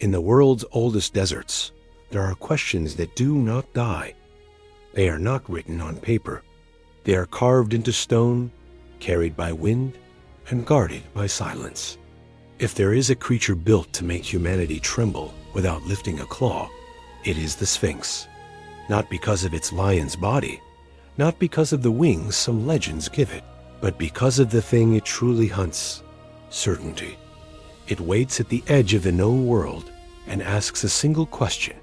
In the world's oldest deserts, there are questions that do not die. They are not written on paper. They are carved into stone, carried by wind, and guarded by silence. If there is a creature built to make humanity tremble without lifting a claw, it is the Sphinx. Not because of its lion's body, not because of the wings some legends give it, but because of the thing it truly hunts: certainty. It waits at the edge of the known world and asks a single question,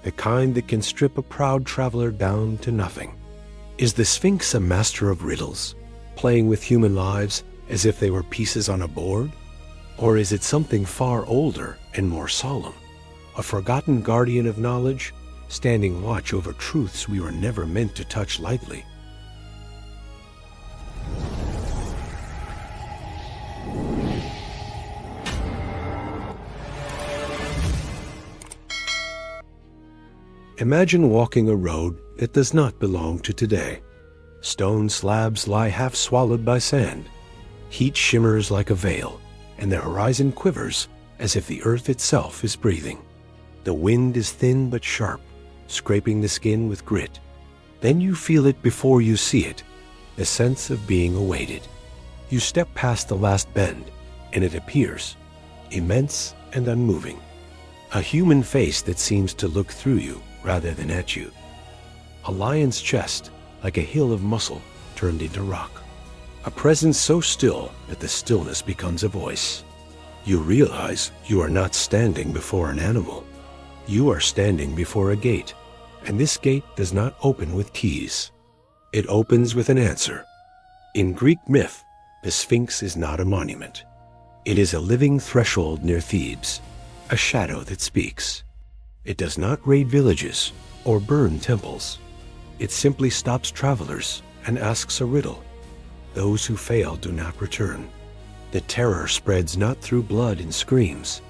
the kind that can strip a proud traveler down to nothing. Is the Sphinx a master of riddles, playing with human lives as if they were pieces on a board? Or is it something far older and more solemn, a forgotten guardian of knowledge, standing watch over truths we were never meant to touch lightly? Imagine walking a road that does not belong to today. Stone slabs lie half swallowed by sand. Heat shimmers like a veil, and the horizon quivers as if the earth itself is breathing. The wind is thin but sharp, scraping the skin with grit. Then you feel it before you see it, the sense of being awaited. You step past the last bend, and it appears, immense and unmoving. A human face that seems to look through you rather than at you. A lion's chest, like a hill of muscle turned into rock. A presence so still that the stillness becomes a voice. You realize you are not standing before an animal. You are standing before a gate, and this gate does not open with keys. It opens with an answer. In Greek myth, the Sphinx is not a monument. It is a living threshold near Thebes, a shadow that speaks. It does not raid villages or burn temples. It simply stops travelers and asks a riddle. Those who fail do not return. The terror spreads not through blood and screams,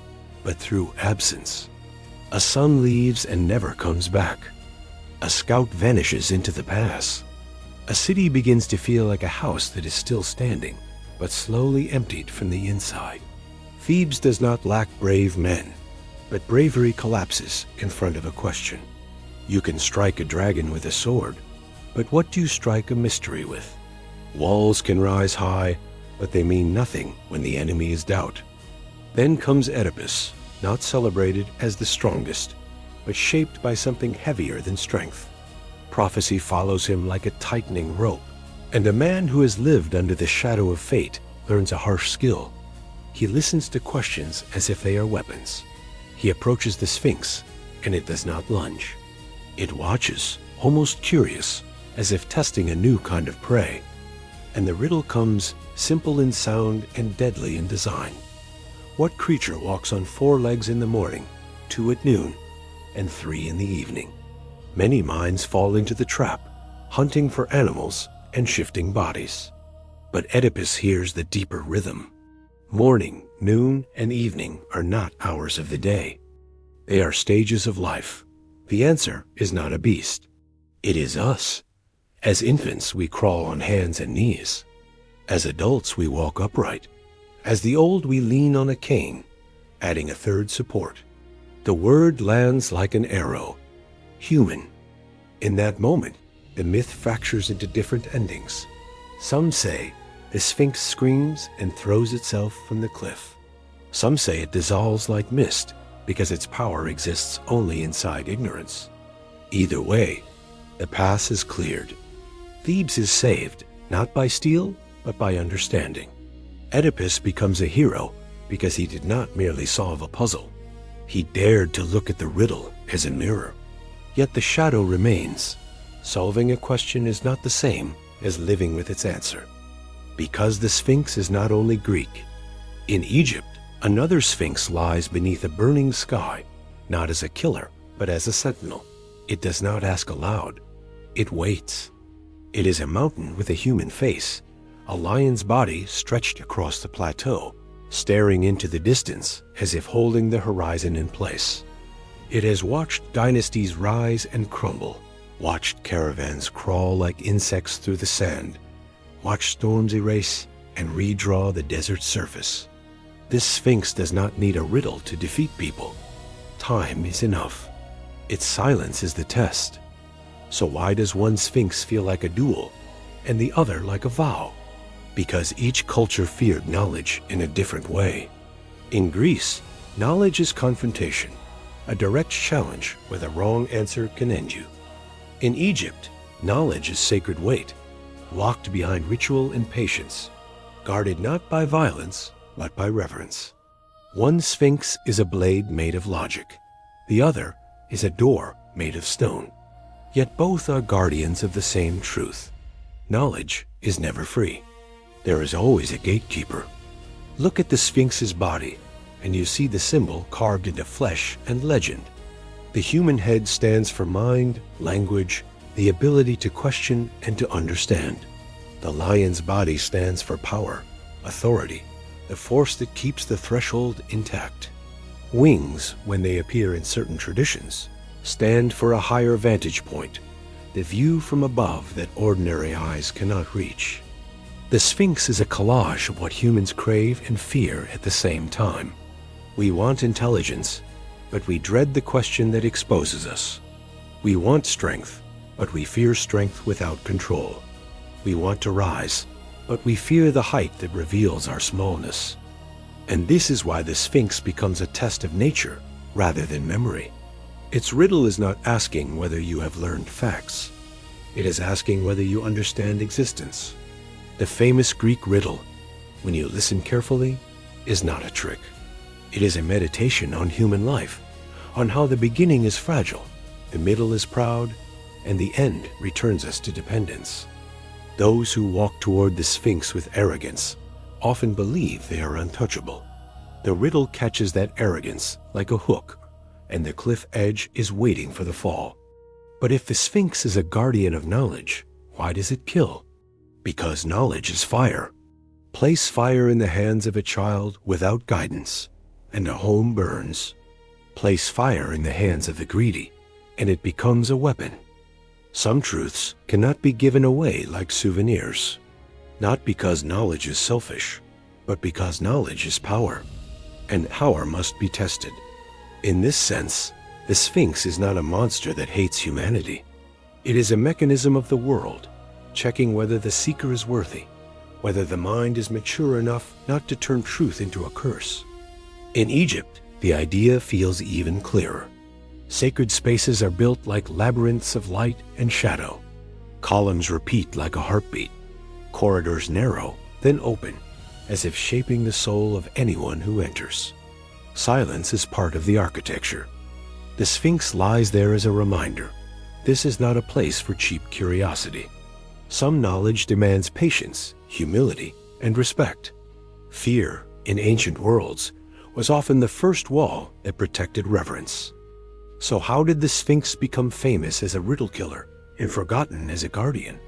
but through absence. A son leaves and never comes back. A scout vanishes into the pass. A city begins to feel like a house that is still standing, but slowly emptied from the inside. Thebes does not lack brave men, but bravery collapses in front of a question. You can strike a dragon with a sword, but what do you strike a mystery with? Walls can rise high, but they mean nothing when the enemy is doubt. Then comes Oedipus, not celebrated as the strongest, but shaped by something heavier than strength. Prophecy follows him like a tightening rope, and a man who has lived under the shadow of fate learns a harsh skill. He listens to questions as if they are weapons. He approaches the Sphinx, and it does not lunge. It watches, almost curious, as if testing a new kind of prey. And the riddle comes simple in sound and deadly in design. What creature walks on 4 legs in the morning, 2 at noon, and 3 in the evening? Many minds fall into the trap, hunting for animals and shifting bodies. But Oedipus hears the deeper rhythm. Morning, noon, and evening are not hours of the day. They are stages of life. The answer is not a beast. It is us. As infants, we crawl on hands and knees. As adults, we walk upright. As the old, we lean on a cane, adding a third support. The word lands like an arrow. Human. In that moment, the myth fractures into different endings. Some say the Sphinx screams and throws itself from the cliff. Some say it dissolves like mist because its power exists only inside ignorance. Either way, the path is cleared. Thebes is saved, not by steel, but by understanding. Oedipus becomes a hero because he did not merely solve a puzzle. He dared to look at the riddle as a mirror. Yet the shadow remains. Solving a question is not the same as living with its answer. Because the Sphinx is not only Greek. In Egypt, another Sphinx lies beneath a burning sky, not as a killer, but as a sentinel. It does not ask aloud. It waits. It is a mountain with a human face, a lion's body stretched across the plateau, staring into the distance as if holding the horizon in place. It has watched dynasties rise and crumble, watched caravans crawl like insects through the sand, watched storms erase and redraw the desert's surface. This Sphinx does not need a riddle to defeat people. time is enough. Its silence is the test. So why does one sphinx feel like a duel and the other like a vow? Because each culture feared knowledge in a different way. In Greece, knowledge is confrontation, a direct challenge where the wrong answer can end you. In Egypt, knowledge is sacred weight, locked behind ritual and patience, guarded not by violence, but by reverence. One sphinx is a blade made of logic. The other is a door made of stone. Yet both are guardians of the same truth. Knowledge is never free. There is always a gatekeeper. Look at the Sphinx's body, and you see the symbol carved into flesh and legend. The human head stands for mind, language, the ability to question and to understand. The lion's body stands for power, authority, the force that keeps the threshold intact. Wings, when they appear in certain traditions, stand for a higher vantage point, the view from above that ordinary eyes cannot reach. The Sphinx is a collage of what humans crave and fear at the same time. We want intelligence, but we dread the question that exposes us. We want strength, but we fear strength without control. We want to rise, but we fear the height that reveals our smallness. And this is why the Sphinx becomes a test of nature rather than memory. Its riddle is not asking whether you have learned facts. It is asking whether you understand existence. The famous Greek riddle, when you listen carefully, is not a trick. It is a meditation on human life, on how the beginning is fragile, the middle is proud, and the end returns us to dependence. Those who walk toward the Sphinx with arrogance often believe they are untouchable. The riddle catches that arrogance like a hook, and the cliff edge is waiting for the fall. But if the Sphinx is a guardian of knowledge, why does it kill? Because knowledge is fire. Place fire in the hands of a child without guidance, and a home burns. Place fire in the hands of the greedy, and it becomes a weapon. Some truths cannot be given away like souvenirs, not because knowledge is selfish, but because knowledge is power, and power must be tested. In this sense, the Sphinx is not a monster that hates humanity. It is a mechanism of the world, checking whether the seeker is worthy, whether the mind is mature enough not to turn truth into a curse. In Egypt, the idea feels even clearer. Sacred spaces are built like labyrinths of light and shadow. Columns repeat like a heartbeat. Corridors narrow, then open, as if shaping the soul of anyone who enters. Silence is part of the architecture. The Sphinx lies there as a reminder. This is not a place for cheap curiosity. Some knowledge demands patience, humility, and respect. Fear, in ancient worlds, was often the first wall that protected reverence. So how did the Sphinx become famous as a riddle killer and forgotten as a guardian?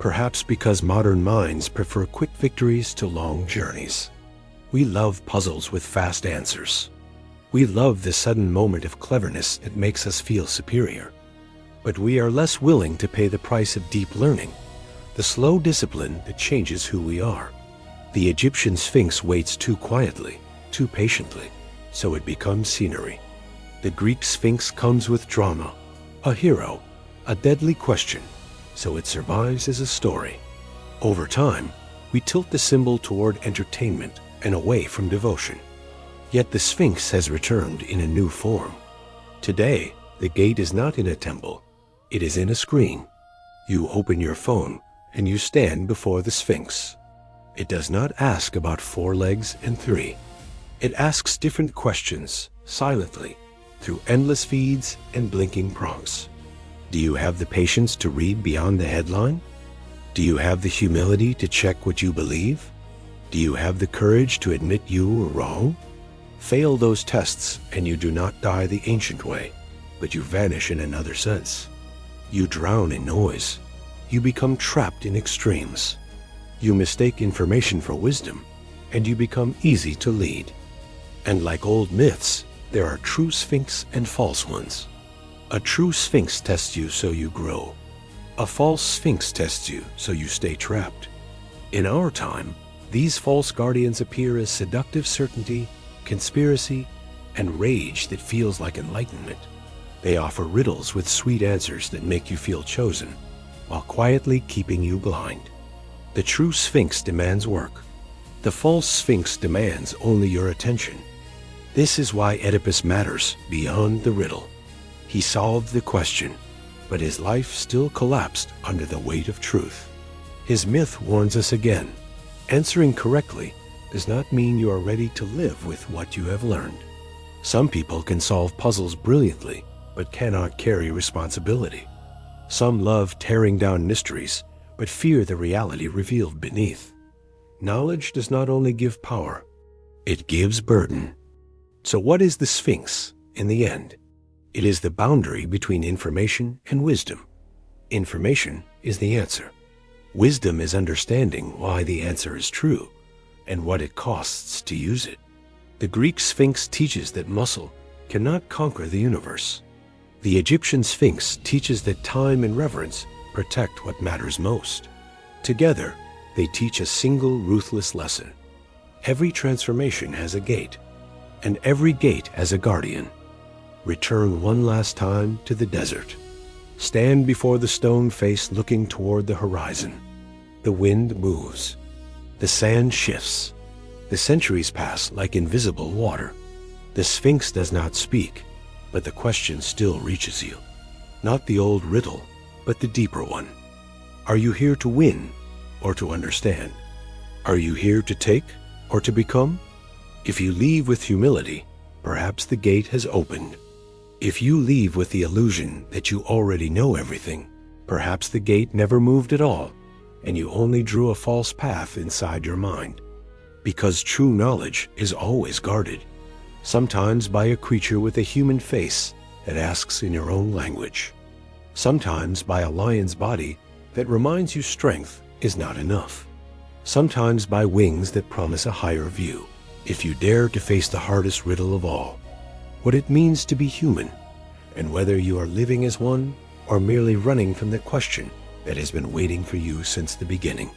Perhaps because modern minds prefer quick victories to long journeys. We love puzzles with fast answers. We love the sudden moment of cleverness that makes us feel superior. But we are less willing to pay the price of deep learning, the slow discipline that changes who we are. The Egyptian Sphinx waits too quietly, too patiently, so it becomes scenery. The Greek Sphinx comes with drama, a hero, a deadly question, so it survives as a story. Over time, we tilt the symbol toward entertainment and away from devotion. Yet the Sphinx has returned in a new form. Today, the gate is not in a temple, it is in a screen. You open your phone and you stand before the Sphinx. It does not ask about 4 legs and 3. It asks different questions, silently, through endless feeds and blinking prompts. Do you have the patience to read beyond the headline? Do you have the humility to check what you believe? Do you have the courage to admit you were wrong? Fail those tests and you do not die the ancient way, but you vanish in another sense. You drown in noise. You become trapped in extremes. You mistake information for wisdom, and you become easy to lead. And like old myths, there are true Sphinx and false ones. A true Sphinx tests you so you grow. A false Sphinx tests you so you stay trapped. In our time, these false guardians appear as seductive certainty, conspiracy, and rage that feels like enlightenment. They offer riddles with sweet answers that make you feel chosen, while quietly keeping you blind. The true Sphinx demands work. The false Sphinx demands only your attention. This is why Oedipus matters beyond the riddle. He solved the question, but his life still collapsed under the weight of truth. His myth warns us again. Answering correctly does not mean you are ready to live with what you have learned. Some people can solve puzzles brilliantly, but cannot carry responsibility. Some love tearing down mysteries, but fear the reality revealed beneath. Knowledge does not only give power, it gives burden. So what is the Sphinx in the end? It is the boundary between information and wisdom. Information is the answer. Wisdom is understanding why the answer is true and what it costs to use it. The Greek Sphinx teaches that muscle cannot conquer the universe. The Egyptian Sphinx teaches that time and reverence protect what matters most. Together, they teach a single ruthless lesson. Every transformation has a gate, and every gate has a guardian. Return one last time to the desert. Stand before the stone face looking toward the horizon. The wind moves. The sand shifts. The centuries pass like invisible water. The Sphinx does not speak, but the question still reaches you. Not the old riddle, but the deeper one. Are you here to win or to understand? Are you here to take or to become? If you leave with humility, perhaps the gate has opened. If you leave with the illusion that you already know everything, perhaps the gate never moved at all, and you only drew a false path inside your mind. Because true knowledge is always guarded, sometimes by a creature with a human face that asks in your own language, sometimes by a lion's body that reminds you strength is not enough, sometimes by wings that promise a higher view. If you dare to face the hardest riddle of all, what it means to be human, and whether you are living as one or merely running from the question that has been waiting for you since the beginning.